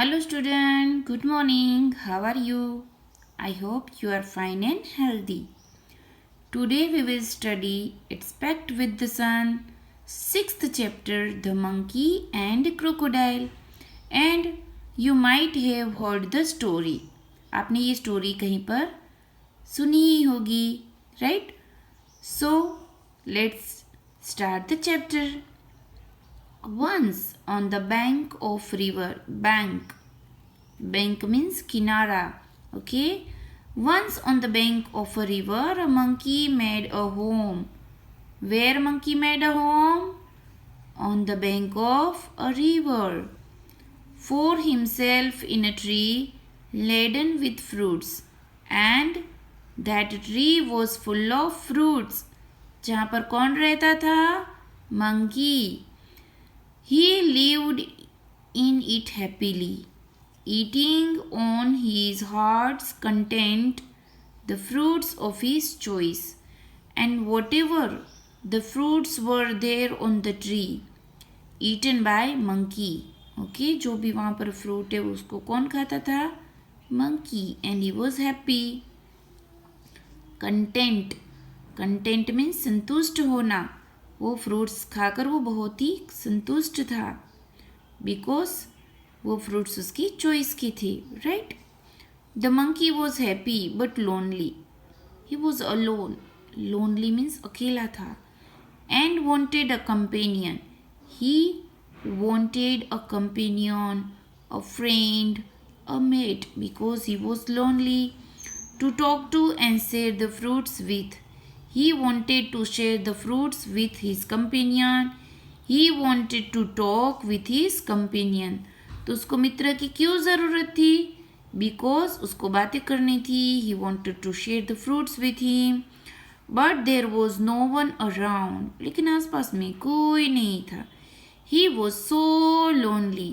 Hello, student. Good morning. How are you? I hope you are fine and healthy. Today we will study Expect with the Sun, sixth chapter, The Monkey and Crocodile. And you might have heard the story. आपने ये story कहीं पर सुनी ही होगी, right? So let's start the chapter. Once on the bank of river, bank means kinara, okay. Once on the bank of a river, a monkey made a home. Where monkey made a home? On the bank of a river, for himself in a tree laden with fruits, and that tree was full of fruits. जहाँ पर कौन रहता था? Monkey. He lived in it happily, eating on his heart's content the fruits of his choice, and whatever the fruits were there on the tree, eaten by monkey. Okay, जो भी वहाँ पर fruit है उसको कौन खाता था? Monkey, and he was happy. Content means संतुष्ट होना. वो फ्रूट्स खाकर वो बहुत ही संतुष्ट था, बिकॉज वो फ्रूट्स उसकी चॉइस की थी, right. The monkey was happy but lonely. He was alone. Lonely means अकेला था. And wanted a companion. He wanted a companion, a friend, a mate, because he was lonely, to talk to and share the fruits with. He wanted to share the fruits with his companion. He wanted to talk with his companion. तो उसको मित्र की क्यों ज़रूरत थी? Because उसको बातें करनी थी. He wanted to share the fruits with him. But there was no one around. लेकिन आसपास में कोई नहीं था. He was so lonely.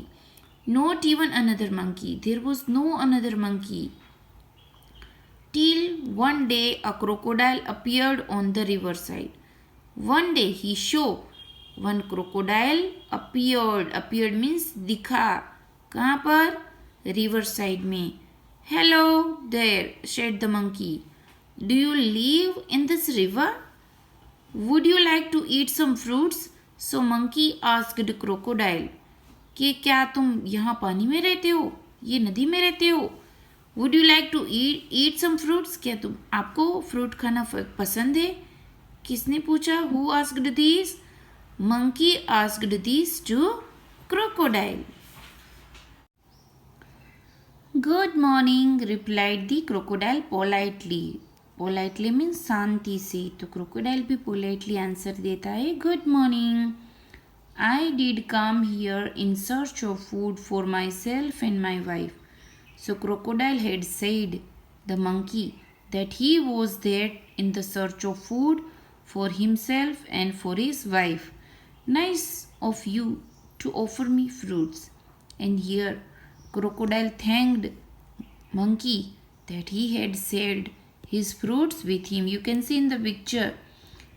Not even another monkey. There was no another monkey. Till one day a crocodile appeared on the riverside. One day he saw one crocodile appeared. Appeared means दिखा. कहाँ पर? Riverside में. Hello there, said the monkey. Do you live in this river? Would you like to eat some fruits? So monkey asked crocodile कि क्या तुम यहाँ पानी में रहते हो? ये नदी में रहते हो? Would you like to eat some fruits? क्या तुम आपको फ्रूट खाना पसंद है? किसने पूछा? Who asked this? Monkey asked this to crocodile. Good morning, replied the crocodile politely. Politely means शांति से. तो क्रोकोडाइल भी पोलाइटली आंसर देता है, good morning. I did come here in search of food for my self and my wife. So crocodile had said the monkey that he was there in the search of food for himself and for his wife. Nice of you to offer me fruits. And here crocodile thanked monkey that he had shared his fruits with him. You can see in the picture.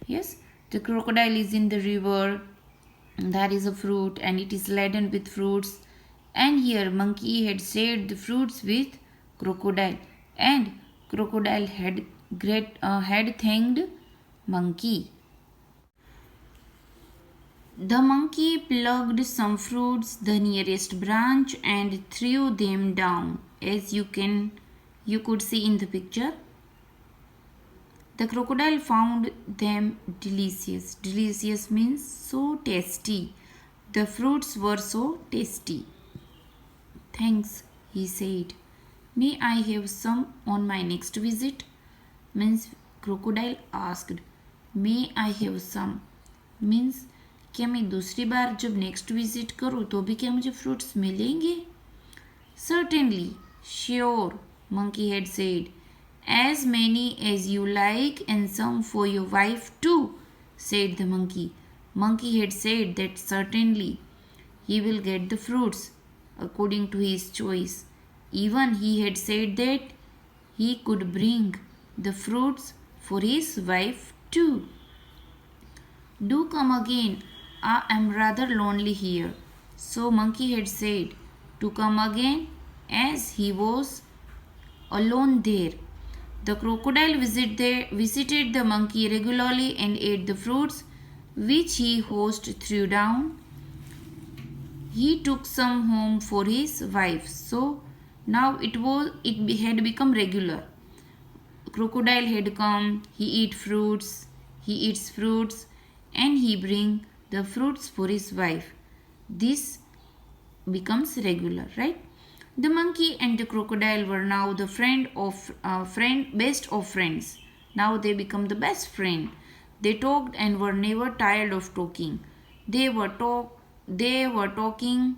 Yes, the crocodile is in the river. There is a fruit and it is laden with fruits. And here monkey had shared the fruits with crocodile, and crocodile had thanked monkey. The monkey plucked some fruits the nearest branch and threw them down, as you could see in the picture. The crocodile found them delicious. Delicious means so tasty. The fruits were so tasty. Thanks, he said. May I have some on my next visit? Means crocodile asked. May I have some? Means क्या मैं दूसरी बार जब next visit करूँ तो भी क्या मुझे fruits मिलेंगे? Certainly, sure, monkey had said. As many as you like and some for your wife too, said the monkey. Monkey had said that certainly he will get the fruits according to his choice. Even he had said that he could bring the fruits for his wife too. Do come again. I am rather lonely here. So monkey had said, to come again as he was alone there. The crocodile visited the monkey regularly and ate the fruits which he host threw down. He took some home for his wife. So now it had become regular. Crocodile had come, he eats fruits, and he bring the fruits for his wife. This becomes regular, right? The monkey and the crocodile were now the best of friends. Now they become the best friend. They talked and were never tired of talking. They were talking,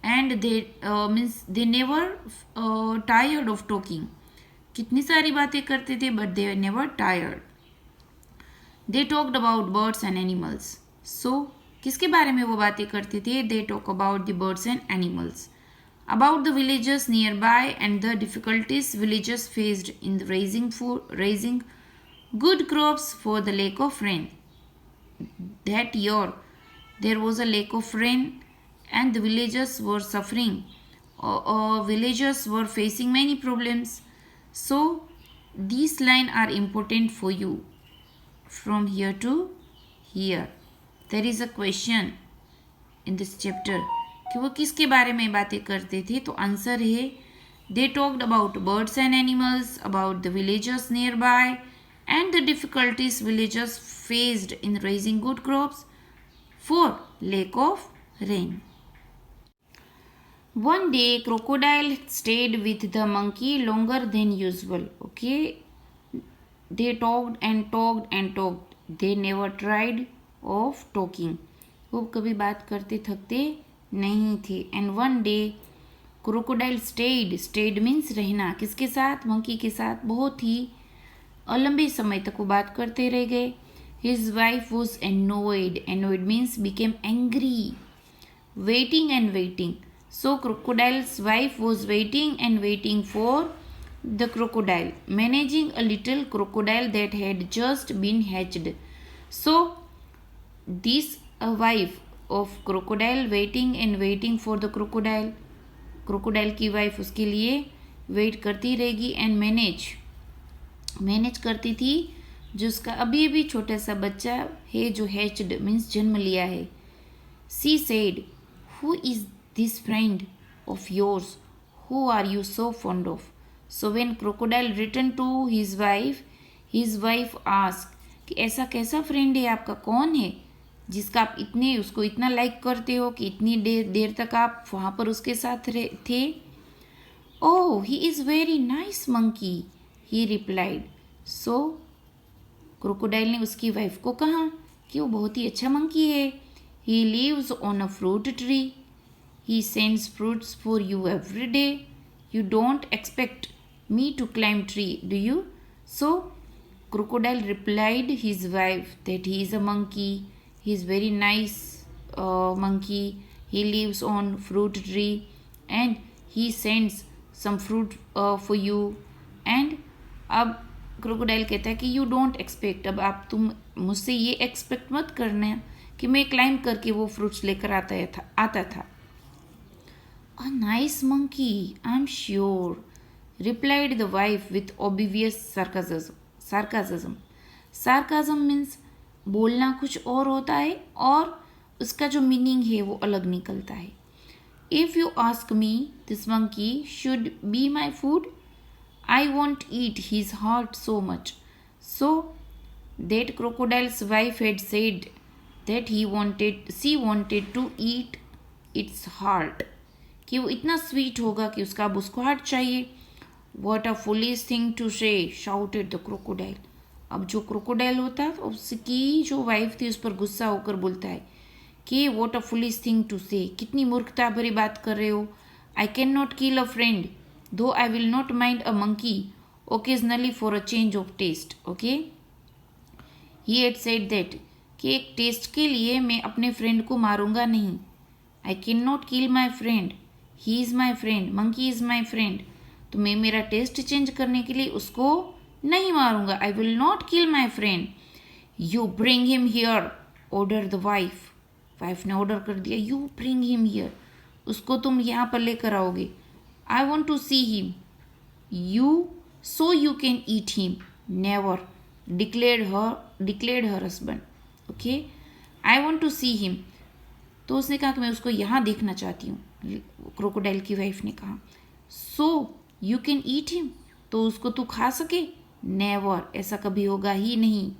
and they never tired of talking. कितनी सारी बातें करते थे, but they were never tired. They talked about birds and animals. So किसके बारे में वो बातें करते थे? They talk about the birds and animals. About the villages nearby and the difficulties villagers faced in raising good crops for the lack of rain. That year there was a lack of rain and the villagers were suffering. Villagers were facing many problems. So these lines are important for you. From here to here. There is a question in this chapter कि वो किसके बारे में बातें करते थे? तो answer है they talked about birds and animals, about the villagers nearby and the difficulties villagers faced in raising good crops for lack of rain. One day crocodile stayed with the monkey longer than usual. Okay, they talked and talked and talked. They never tried of talking. वो कभी बात करते थकते नहीं थे. And one day crocodile stayed means रहना. किसके साथ? monkey के साथ. बहुत ही लंबे समय तक वो बात करते रह गए. His wife was annoyed. Annoyed means became angry. Waiting and waiting. So crocodile's wife was waiting and waiting for the crocodile, managing a little crocodile that had just been hatched. So this wife of crocodile waiting and waiting for the crocodile. crocodile की wife उसके लिए wait करती रहेगी and manage करती थी जो उसका अभी अभी छोटा सा बच्चा है जो hatched means जन्म लिया है. She said, who is this friend of yours? Who are you so fond of? So when crocodile returned to his wife asked कि ऐसा कैसा फ्रेंड है आपका? कौन है जिसका आप उसको इतना लाइक करते हो कि इतनी देर तक आप वहाँ पर उसके साथ थे? Oh, he is very nice monkey, he replied. So crocodile ने उसकी वाइफ को कहा कि वो बहुत ही अच्छा मंकी है. He lives on a fruit tree. He sends fruits for you every day. You don't expect me to climb tree, do you? So crocodile replied his wife that he is a monkey. He is very nice monkey. He lives on fruit tree and he sends some fruit for you. And अब crocodile कहता है कि you don't expect. अब आप तुम मुझसे ये expect मत करना कि मैं क्लाइंब करके वो फ्रूट्स लेकर आता था. A nice monkey, I'm sure, replied the wife with obvious sarcasm. Sarcasm means बोलना कुछ और होता है और उसका जो मीनिंग है वो अलग निकलता है. If you ask me, this monkey should be my food. I won't eat his heart so much. So that crocodile's wife had said that she wanted to eat its heart. कि वो इतना sweet होगा कि उसको heart चाहिए. What a foolish thing to say, shouted the crocodile. अब जो crocodile होता है उसकी जो वाइफ थी उस पर गुस्सा होकर बोलता है कि what a foolish thing to say, कितनी मूर्खता भरी बात कर रहे हो. I cannot kill a friend, though I will not mind a monkey occasionally for a change of taste. Okay, he had said that कि एक टेस्ट के लिए मैं अपने फ्रेंड को मारूंगा नहीं. I cannot kill my friend. He is my friend. Monkey is my friend. तो मैं मेरा टेस्ट चेंज करने के लिए उसको नहीं मारूंगा. I will not kill my friend. You bring him here, ordered the wife. Wife ने ऑर्डर कर दिया, you bring him here. उसको तुम यहाँ पर लेकर आओगे. I want to see him. So you can eat him. Never, declared her husband. Okay, I want to see him. तो उसने कहा कि मैं उसको यहाँ देखना चाहती हूँ. क्रोकोडाइल की वाइफ ने कहा. So you can eat him. तो उसको तू खा सके. Never, ऐसा कभी होगा ही नहीं.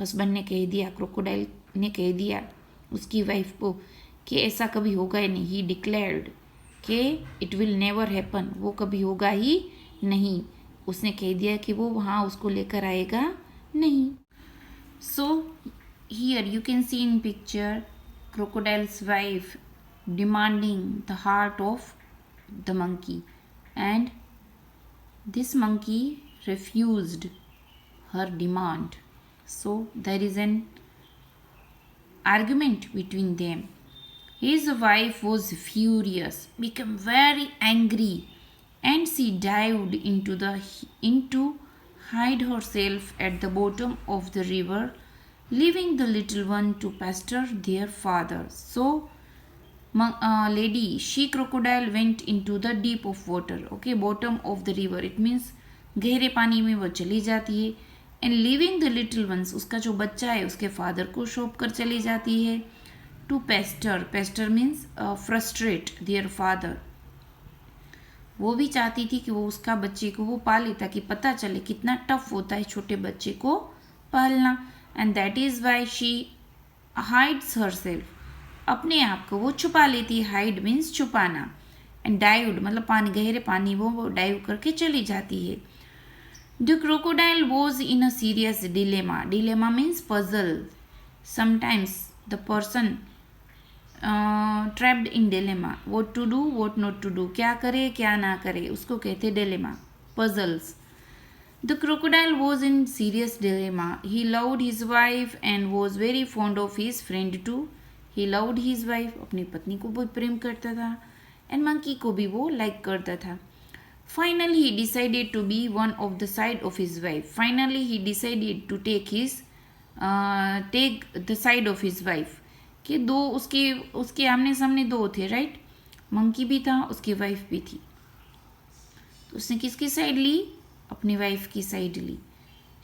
हस्बैंड ने कह दिया, क्रोकोडाइल ने कह दिया उसकी वाइफ को कि ऐसा कभी होगा ही नहीं. ही डिक्लेयर्ड कि इट विल नेवर हैपन, वो कभी होगा ही नहीं. उसने कह दिया कि वो वहाँ उसको लेकर आएगा नहीं. So here you can see in picture crocodile's wife demanding the heart of the monkey, and this monkey refused her demand. So there is an argument between them. His wife was furious, became very angry, and she dived into hide herself at the bottom of the river, leaving the little one to pasture their father. So lady she crocodile went into the deep of water. Okay, bottom of the river, it means गहरे पानी में वो चली जाती है. And living the little ones, उसका जो बच्चा है उसके फादर को सौंप कर चली जाती है. To pester means frustrate their father. वो भी चाहती थी कि वो उसका बच्चे को वो पाले ताकि पता चले कितना टफ होता है छोटे बच्चे को पालना. And that is why she hides herself, अपने आप को वो छुपा लेती है. हाइड मीन्स छुपाना. एंड डाइव्ड मतलब पानी, गहरे पानी वो डाइव करके चली जाती है. The crocodile was in a serious dilemma. Dilemma means puzzle. Sometimes the person trapped in dilemma. What to do, what not to do. क्या करे क्या ना करे, उसको कहते dilemma. Puzzles. The crocodile was in serious dilemma. He loved his wife and was very fond of his friend too. He loved his wife. अपनी पत्नी को भी प्रेम करता था. And monkey को भी वो like करता था. Finally, he decided to be one of the side of his wife. Finally, he decided to take the side of his wife. कि दो उसके आमने सामने दो थे, राइट. मंकी भी था, उसकी वाइफ भी थी. तो उसने किसकी साइड ली? अपनी वाइफ की साइड ली.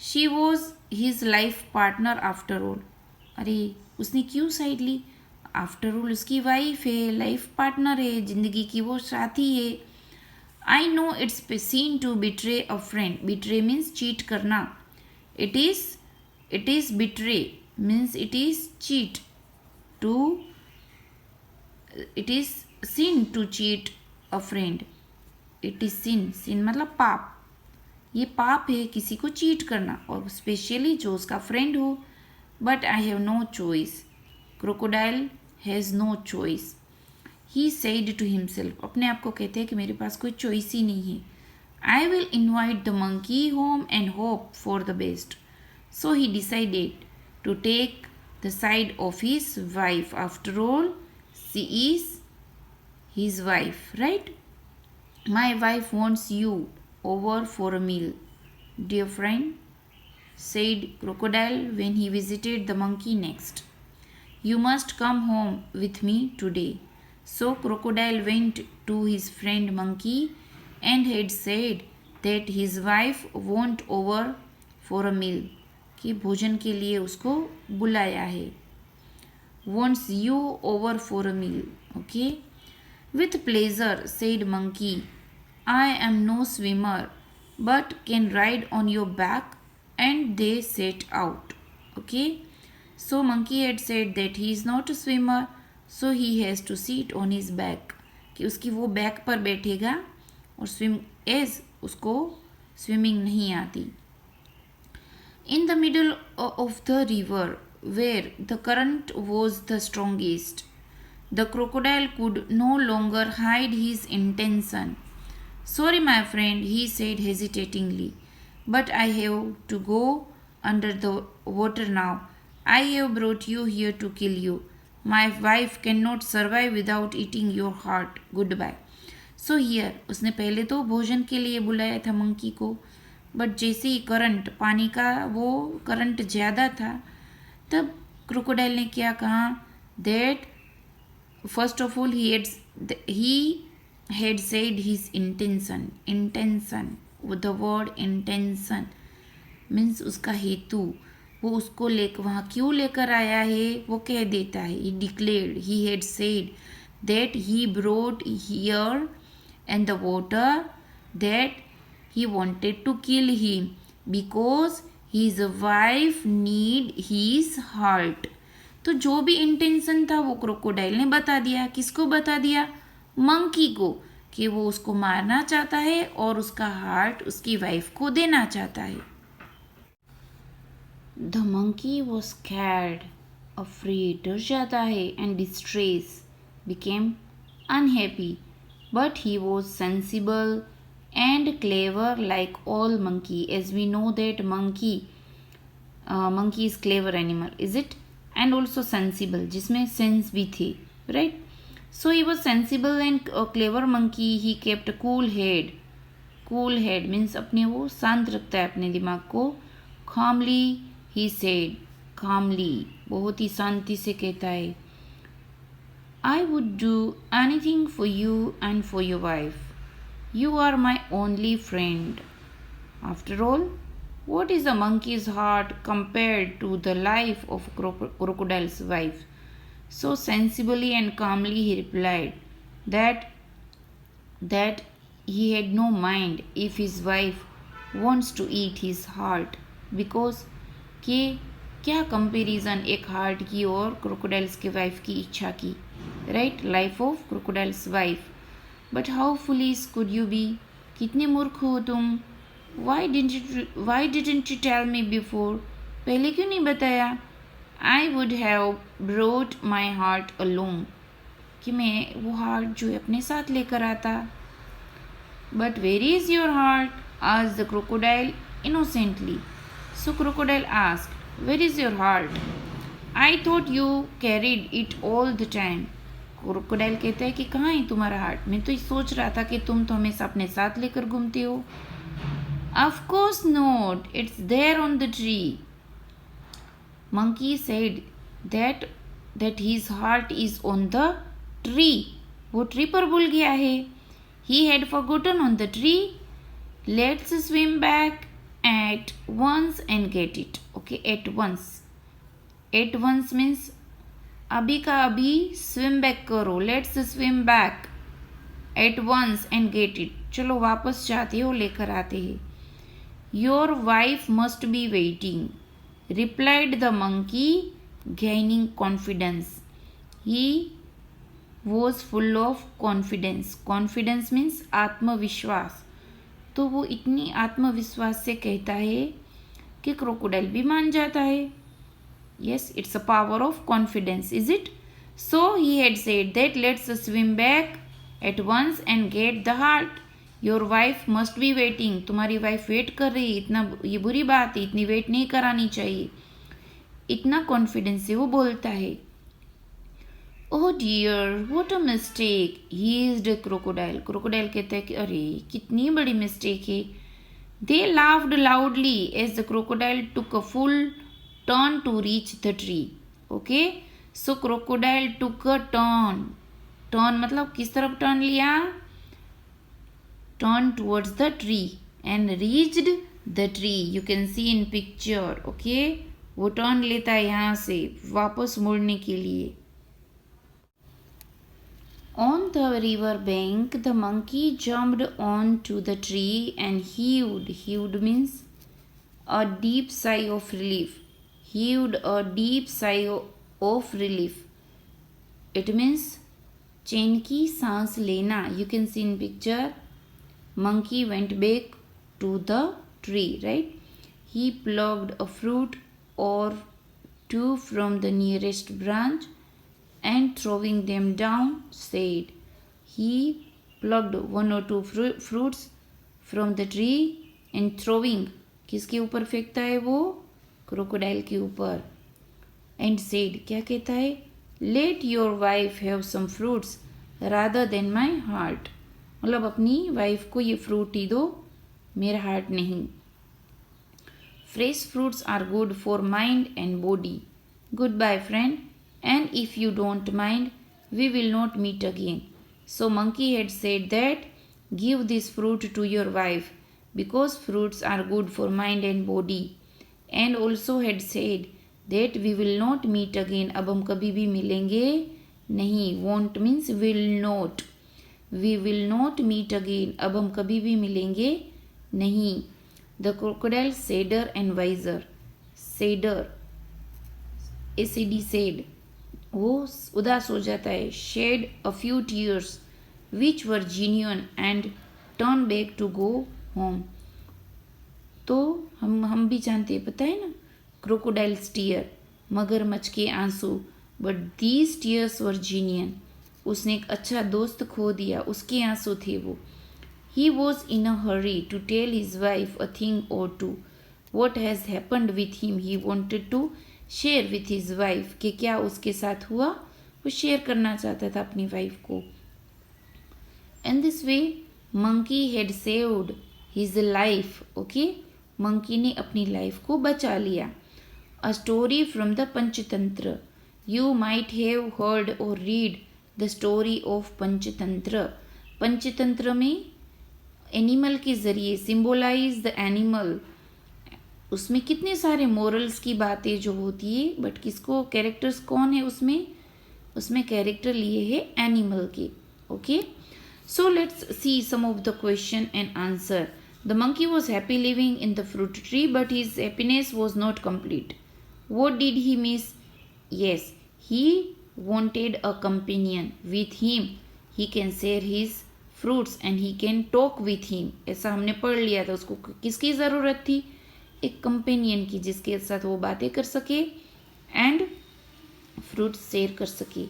She was his life partner after all. अरे उसने क्यों साइड ली? आफ्टर ऑल उसकी वाइफ है, लाइफ पार्टनर है, जिंदगी की वो साथी है. I know it's seen to betray a friend. Betray means cheat करना. It is betray means it is cheat. It is sin to cheat a friend. It is sin. Sin मतलब पाप. ये पाप है किसी को चीट करना, और स्पेशली जो उसका फ्रेंड हो. But I have no choice. Crocodile has no choice. He said to himself, अपने आप को कहते हैं कि मेरे पास कोई चॉइस ही नहीं है. I will invite the monkey home and hope for the best. So he decided to take the side of his wife. After all, she is his wife, right? My wife wants you over for a meal, dear friend, said Crocodile when he visited the monkey next. You must come home with me today. So Crocodile went to his friend monkey and had said that his wife went over for a meal, कि भोजन के लिए उसको बुलाया है. Wants you over for a meal. Okay. With pleasure, said monkey. I am no swimmer, but can ride on your back. And they set out. Okay. So monkey had said that he is not a swimmer. So he has to sit on his back, कि उसकी वो back पर बैठेगा, और उसको swimming नहीं आती. In the middle of the river, where the current was the strongest, the crocodile could no longer hide his intention. Sorry, my friend, he said hesitatingly, but I have to go under the water now. I have brought you here to kill you. My wife cannot survive without eating your heart. Goodbye. So here, उसने पहले तो भोजन के लिए बुलाया था monkey को, but जैसे ही करंट, पानी का वो करंट ज़्यादा था, तब क्रोकोडाइल ने क्या कहा? That first of all he had said his intention. The word intention means उसका हेतु, वो उसको वहाँ क्यों लेकर आया है वो कह देता है. ही declared, he had said that he brought here and the water that he wanted to kill him because his wife need his heart. तो जो भी इंटेंशन था वो क्रोकोडाइल ने बता दिया. किसको बता दिया? मंकी को, कि वो उसको मारना चाहता है और उसका हार्ट उसकी वाइफ को देना चाहता है. The monkey was scared, afraid, डर जाता है, and distress, became unhappy, but he was sensible and clever like all monkey, as we know that monkey is clever animal, is it? And also sensible, जिसमें sense भी थे, right? So he was sensible and clever monkey. He kept a cool head means अपने वो शांत रखता है अपने दिमाग को. Calmly he said, calmly बहुत ही शांति से कहता है, I would do anything for you and for your wife. You are my only friend. After all, what is a monkey's heart compared to the life of a crocodile's wife? So sensibly and calmly he replied that he had no mind if his wife wants to eat his heart, because के क्या comparison एक heart की और crocodiles के wife की इच्छा की, right? Life of crocodiles wife. But how foolish could you be? कितने मूर्ख हो तुम? Why didn't you tell me before? पहले क्यों नहीं बताया? I would have brought my heart along. कि मैं वो हार्ट जो है अपने साथ लेकर आता. But where is your heart? asked the crocodile innocently. So crocodile asked, where is your heart? I thought you carried it all the time. Crocodile कहता है कि कहाँ है तुम्हारा हार्ट? मैं तो सोच रहा था कि तुम तो हमेशा अपने साथ लेकर घूमते हो. Of course not, it's there on the tree. Monkey said that his heart is on the tree. वो ट्री पर भूल गया है. He had forgotten on the tree. Let's swim back at once and get it. Okay, at once. At once means अभी का अभी swim back करो. Let's swim back at once and get it. चलो वापस जाते हो, लेकर आते हैं. Your wife must be waiting, replied the monkey gaining confidence. He was full of confidence. Confidence means आत्मविश्वास. तो वो इतनी आत्मविश्वास से कहता है कि क्रोकोडाइल भी मान जाता है. Yes, it's a power of confidence, is it? So he had said that let's swim back at once and get the heart. Your wife must be waiting. तुम्हारी वाइफ वेट कर रही है. इतना ये बुरी बात है, इतनी वेट नहीं करानी चाहिए. इतना कॉन्फिडेंस से वो बोलता है. Oh dear, what a mistake, hissed crocodile. Crocodile कहता है कि अरे कितनी बड़ी मिस्टेक है. They laughed loudly as the crocodile took a full turn to reach the tree. Okay, so crocodile took a turn मतलब किस तरफ टर्न लिया? Turn towards the tree and reached the tree. You can see in picture. Okay, वो turn लेता है यहाँ से वापस मुड़ने के लिए. On the river bank, the monkey jumped onto the tree and heaved means a deep sigh of relief. Heaved a deep sigh of relief. It means चैन की सांस लेना. You can see in picture. Monkey went back to the tree, right? He plucked a fruit or two from the nearest branch and throwing them down said. He plucked one or two fruits from the tree and throwing. किसके ऊपर फेंकता है वो? Crocodile के ऊपर. And said, क्या कहता है? Let your wife have some fruits rather than my heart. मतलब अपनी वाइफ को ये फ्रूट ही दो, मेरा हार्ट नहीं. Fresh fruits are good for mind and body. Goodbye friend, and if you don't mind we will not meet again. So monkey had said that, give this fruit to your wife, because fruits are good for mind and body. And also had said that we will not meet again. अब हम कभी भी मिलेंगे नहीं. Won't means will not. We will not meet again. अब हम कभी भी मिलेंगे नहीं. The crocodile sadder and wiser. Sadder, ACD said, वो उदास हो जाता है. Shed a few tears which were genuine and turned back to go home. तो हम भी जानते हैं, पता है ना, crocodile's tear, मगरमच्छ के आंसू. But these tears were genuine. उसने एक अच्छा दोस्त खो दिया, उसके आंसू थे वो. He was in a hurry to tell his wife a thing or two. What has happened with him he wanted to share with his wife. कि क्या उसके साथ हुआ वो शेयर करना चाहता था अपनी वाइफ को. And this way monkey had saved his life. Okay, monkey ने अपनी लाइफ को बचा लिया. A story from the Panchatantra. You might have heard or read the story of Panchatantra. Panchatantra में एनिमल के जरिए सिंबोलाइज द एनिमल. उसमें कितने सारे मोरल्स की बातें जो होती है, बट किसको, कैरेक्टर्स कौन है उसमें कैरेक्टर लिए है एनिमल के. Okay, so let's see some of the question and answer. The monkey was happy living in the fruit tree but his happiness was not complete. What did he miss? Yes, he wanted a companion. With him, he can share his fruits and he can talk with him. ऐसा हमने पढ़ लिया था. उसको किसकी ज़रूरत थी? एक कंपेनियन की, जिसके साथ वो बातें कर सके एंड फ्रूट्स शेयर कर सके.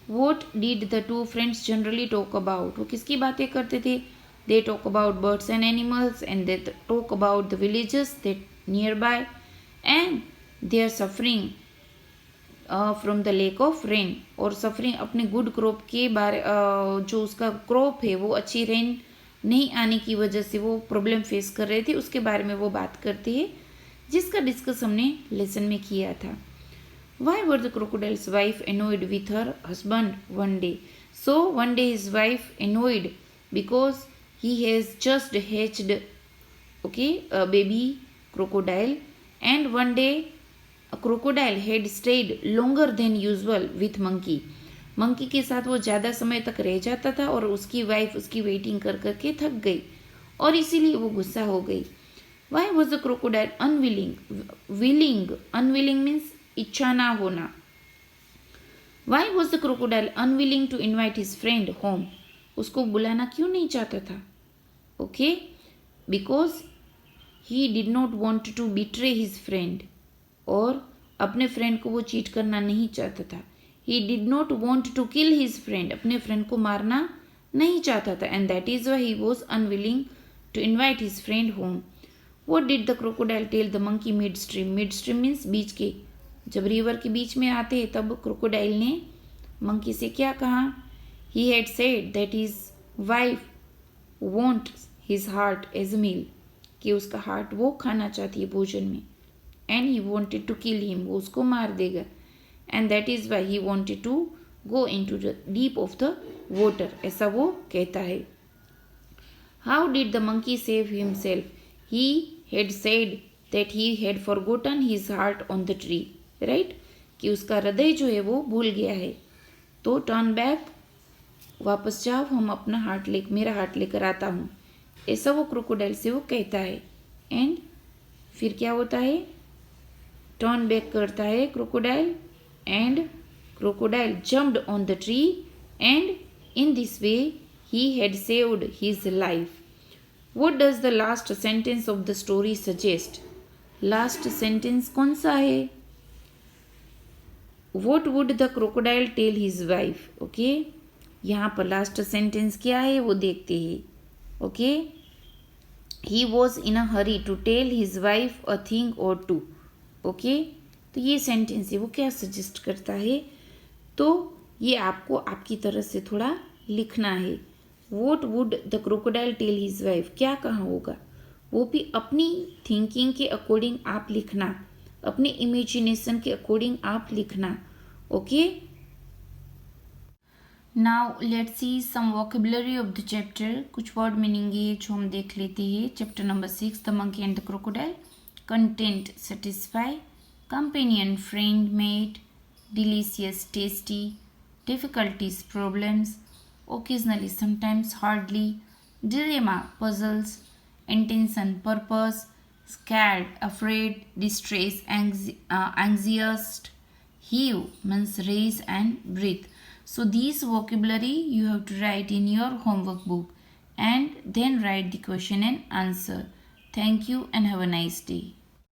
What did the two friends generally talk about? वो किसकी बातें करते थे? They talk about birds and animals, and they talk about the villages that nearby, and they are suffering from the lack of rain. और suffering अपने good crop के बारे, जो उसका crop है वो अच्छी rain नहीं आने की वजह से वो प्रॉब्लम फेस कर रहे थे, उसके बारे में वो बात करते हैं, जिसका डिस्कस हमने लेसन में किया था. Why were the crocodile's wife annoyed with her husband one day? So one day his wife annoyed because he has just hatched, okay, a baby crocodile, and one day a crocodile had stayed longer than usual with monkey. Monkey के साथ वो ज़्यादा समय तक रह जाता था और उसकी वाइफ उसकी वेटिंग कर करके थक गई और इसीलिए वो गुस्सा हो गई. Why was the crocodile unwilling? Unwilling means इच्छा ना होना. Why was the crocodile unwilling to invite his friend home? उसको बुलाना क्यों नहीं चाहता था? Okay, because he did not want to betray his friend. और अपने फ्रेंड को वो चीट करना नहीं चाहता था. He did not want to kill his friend. अपने फ्रेंड को मारना नहीं चाहता था. And that is why he was unwilling to invite his friend home. What did the crocodile tell the monkey midstream? Midstream means बीच के. जब river के बीच में आते तब क्रोकोडाइल ने मंकी से क्या कहा? He had said that his wife wants his heart as a meal. कि उसका हार्ट वो खाना चाहती है भोजन में. And he wanted to kill him. वो उसको मार देगा. And that is why he wanted to go into the deep of the water. ऐसा वो कहता है. How did the monkey save himself? He had said that he had forgotten his heart on the tree. Right? कि उसका हृदय जो है वो भूल गया है. तो टर्न बैक, वापस जाओ, हम अपना मेरा हार्ट लेकर आता हूँ. ऐसा वो क्रोकोडाइल से वो कहता है. एंड फिर क्या होता है? टर्न बैक करता है crocodile, and crocodile jumped on the tree, and in this way he had saved his life. What does the last sentence of the story suggest? Last sentence कौन सा है? What would the crocodile tell his wife? Okay, यहाँ पर last sentence क्या है वो देखते हैं. Okay, he was in a hurry to tell his wife a thing or two. Okay, तो ये सेंटेंस है वो क्या सजेस्ट करता है? तो ये आपको आपकी तरह से थोड़ा लिखना है. What would the crocodile tell his wife? क्या कहा होगा वो भी अपनी थिंकिंग के अकॉर्डिंग आप लिखना, अपने इमेजिनेशन के अकॉर्डिंग आप लिखना. Okay, now let's see some vocabulary of the chapter. कुछ वर्ड मीनिंग है जो हम देख लेते हैं. Chapter number 6, the monkey and the crocodile. Content satisfy, companion friend mate, delicious tasty, difficulties problems, occasionally sometimes hardly, dilemma puzzles, intention purpose, scared afraid, distress anxious, heave means raise and breathe. So these vocabulary you have to write in your homework book and then write the question and answer. Thank you and have a nice day.